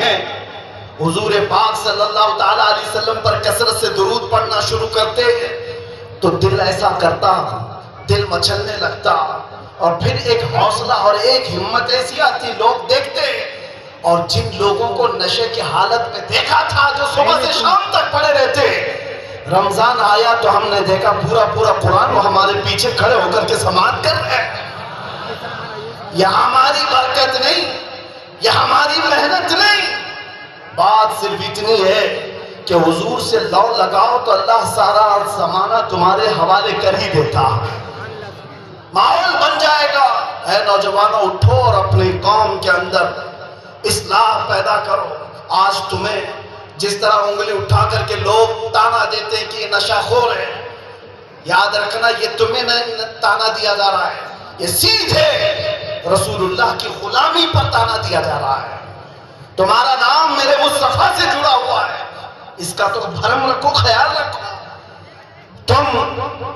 ہیں حضور پاک صلی اللہ تعالیٰ علیہ وسلم پر کثرت سے درود پڑھنا شروع کرتے تو دل ایسا کرتا، دل مچلنے لگتا، اور پھر ایک حوصلہ اور ایک ہمت ایسی آتی، لوگ دیکھتے، اور جن لوگوں کو نشے کی حالت میں دیکھا تھا جو صبح سے شام تک پڑے رہتے، رمضان آیا تو ہم نے دیکھا پورا قرآن وہ ہمارے پیچھے کھڑے ہو کر کے سماعت کر رہے ہیں۔ یہ ہماری برکت نہیں، یہ ہماری محنت نہیں، بات صرف اتنی ہے کہ حضور سے لو لگاؤ تو اللہ سارا زمانہ تمہارے حوالے کر ہی دیتا، ماحول بن جائے گا۔ اے نوجوانوں، اٹھو اور اپنی قوم کے اندر اصلاح پیدا کرو۔ آج تمہیں جس طرح انگلی اٹھا کر کے لوگ تانا دیتے ہیں کہ یہ نشہ خور ہے، یاد رکھنا یہ تمہیں نہیں تانا دیا جا رہا ہے، یہ سیدھے رسول اللہ کی غلامی پر تانا دیا جا رہا ہے۔ تمہارا نام میرے مصطفیٰ سے جڑا ہوا ہے، اس کا تو بھرم رکھو، خیال رکھو۔ تم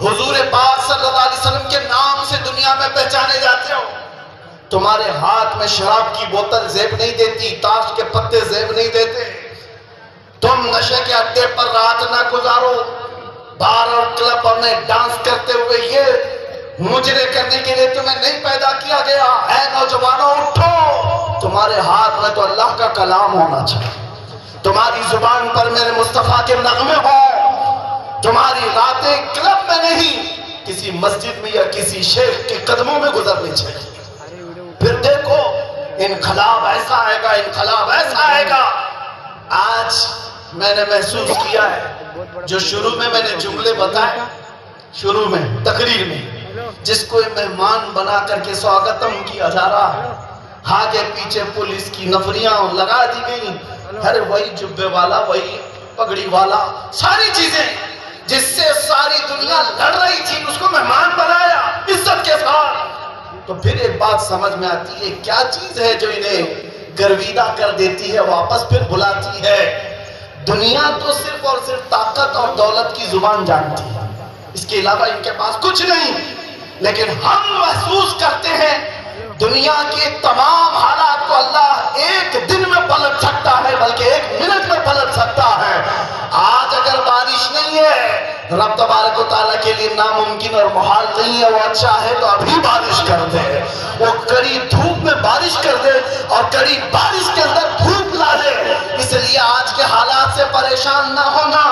حضور پاک صلی اللہ علیہ وسلم کے نام سے دنیا میں پہچانے جاتے ہو، تمہارے ہاتھ میں شراب کی بوتل زیب نہیں دیتی، تاش کے پتے زیب نہیں دیتے، تم نشے کے اڈے پر رات نہ گزارو، بار اور کلب میں ڈانس کرتے ہوئے، یہ مجرے کرنے کے لیے تمہیں نہیں پیدا کیا گیا۔ اے نوجوانوں اٹھو، تمہارے ہاتھ میں تو اللہ کا کلام ہونا چاہیے، تمہاری زبان پر میرے مصطفیٰ کے نغمے ہوں، تمہاری راتیں کلب میں نہیں کسی مسجد میں یا کسی شیخ کے قدموں میں گزرنی چاہیے۔ پھر دیکھو انقلاب ایسا آئے گا، انقلاب ایسا آئے گا۔ آج میں نے محسوس کیا ہے، جو شروع میں نے جملے بتائے، شروع میں تقریر میں جس کو مہمان بنا کر کے سواگتم کیا جا رہا ہے، آگے پیچھے پولیس کی نفریاں لگا دی گئی، ہر وہی جبے والا، وہی پگڑی والا، ساری چیزیں جس سے ساری دنیا لڑ رہی تھی اس کو مہمان بنایا عزت کے ساتھ۔ تو پھر ایک بات سمجھ میں آتی ہے، کیا چیز ہے جو انہیں گرویدہ کر دیتی ہے، واپس پھر بلاتی ہے؟ دنیا تو صرف اور صرف طاقت اور دولت کی زبان جانتی ہے، اس کے علاوہ ان کے پاس کچھ نہیں، لیکن ہم محسوس کرتے ہیں دنیا کے تمام حالات کو اللہ ایک دن میں پلٹ سکتا ہے، بلکہ ایک منٹ میں پلٹ سکتا ہے۔ آج اگر بارش نہیں ہے، رب تبارک و تعالیٰ کے لیے ناممکن اور محال نہیں ہے، وہ اچھا ہے تو ابھی بارش کر دے، وہ کڑی دھوپ میں بارش کر دے اور کڑی بارش کے اندر دھوپ لا دے۔ اس لیے آج کے حالات سے پریشان نہ ہونا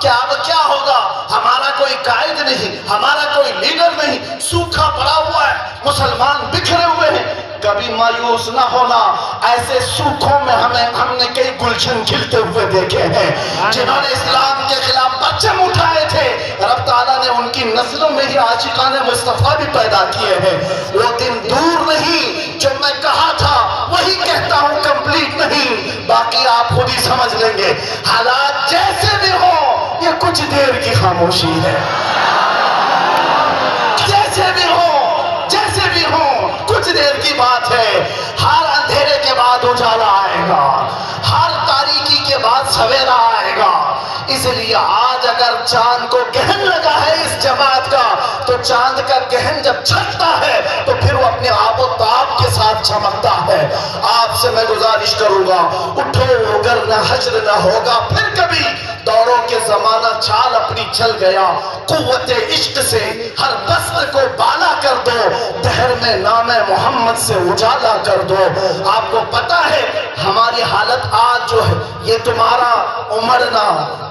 کہ اب کیا ہوگا، ہمارا کوئی قائد نہیں، ہمارا کوئی لیڈر نہیں، سوکھا پڑا ہوا ہے، مسلمان بکھرے ہوئے ہیں۔ کبھی مایوس نہ ہونا، ایسے سوکھوں میں ہم نے کئی گلشن کھلتے ہوئے دیکھے ہیں، جنہوں نے اسلام کے خلاف پرچم اٹھائے تھے، رب تعالیٰ نے ان کی نسلوں میں ہی عاشقان مصطفیٰ بھی پیدا کیے ہیں۔ وہ دن دور نہیں جو میں کہا تھا وہی کہتا ہوں، کمپلیٹ نہیں، باقی آپ خود ہی سمجھ لیں گے۔ حالات جیسے بھی ہوں، یہ کچھ دیر کی خاموشی ہے، جیسے بھی ہوں کچھ دیر کی بات ہے۔ ہر اندھیرے کے بعد اجالا آئے گا، ہر تاریکی کے بعد سویرا آئے گا۔ اس لیے آج اگر چاند کو گہن لگا ہے اس جماعت کا، تو چاند کا گہن جب چھٹتا ہے تو پھر وہ اپنے آب و تاب کے ساتھ چمکتا ہے۔ آپ سے میں گزارش کروں گا، اٹھو اگر نہ حشر نہ ہوگا پھر کبھی، دوروں کے زمانہ چال اپنی چل گیا، قوت عشق سے ہر بسر کو بالا کر دو، دہر میں نام محمد سے اجالا کر دو۔ آپ کو پتا ہے ہماری حالت آج جو ہے، یہ تمہارا امڑنا،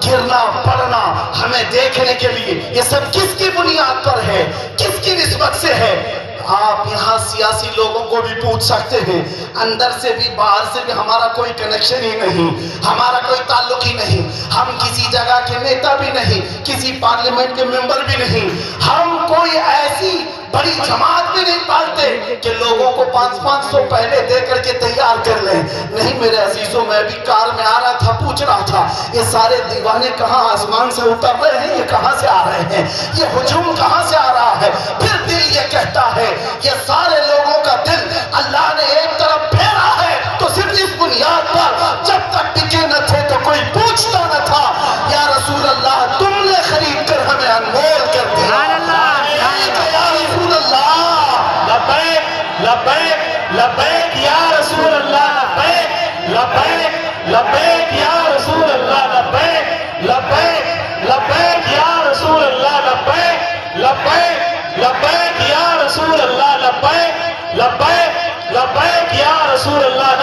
گرنا، پڑنا ہمیں دیکھنے کے لیے، یہ سب کس کی بنیاد پر ہے، کس کی نسبت سے ہے؟ آپ یہاں سیاسی لوگوں کو بھی پوچھ سکتے ہیں، اندر سے بھی باہر سے بھی ہمارا کوئی کنیکشن ہی نہیں، ہمارا کوئی تعلق ہی نہیں، ہم کسی جگہ کے نیتا بھی نہیں، کسی پارلیمنٹ کے ممبر بھی نہیں، ہم کوئی ایسی بڑی جماعت بھی نہیں پالتے کہ لوگوں کو 500 پہلے دے کر کے تیار کر لیں۔ نہیں میرے عزیزوں، میں بھی کار میں آ رہا تھا، پوچھ رہا تھا یہ سارے دیوانے کہاں آسمان سے اتر رہے ہیں، یہ کہاں سے آ رہے ہیں، یہ ہجوم کہاں سے آ رہا ہے؟ پھر دل یہ کہتا ہے یہ سارے لوگوں کا دل اللہ نے ایک طرف پھیرا ہے، تو صرف اس بنیاد پر جب تک ٹکے نہ تھے تو کوئی پوچھتا نہ تھا، یا رسول اللہ تم نے خرید کر ہمیں انمول کر دیا، یا رسول اللہ لبیک لبیک لبیک، یا رسول اللہ لبیک لبیک لبیک یا رسول اللہ لبیک لبیک لبیک یا رسول اللہ لبیک لبیک لبیک یا رسول اللہ لبیک لبیک لبیک یا رسول اللہ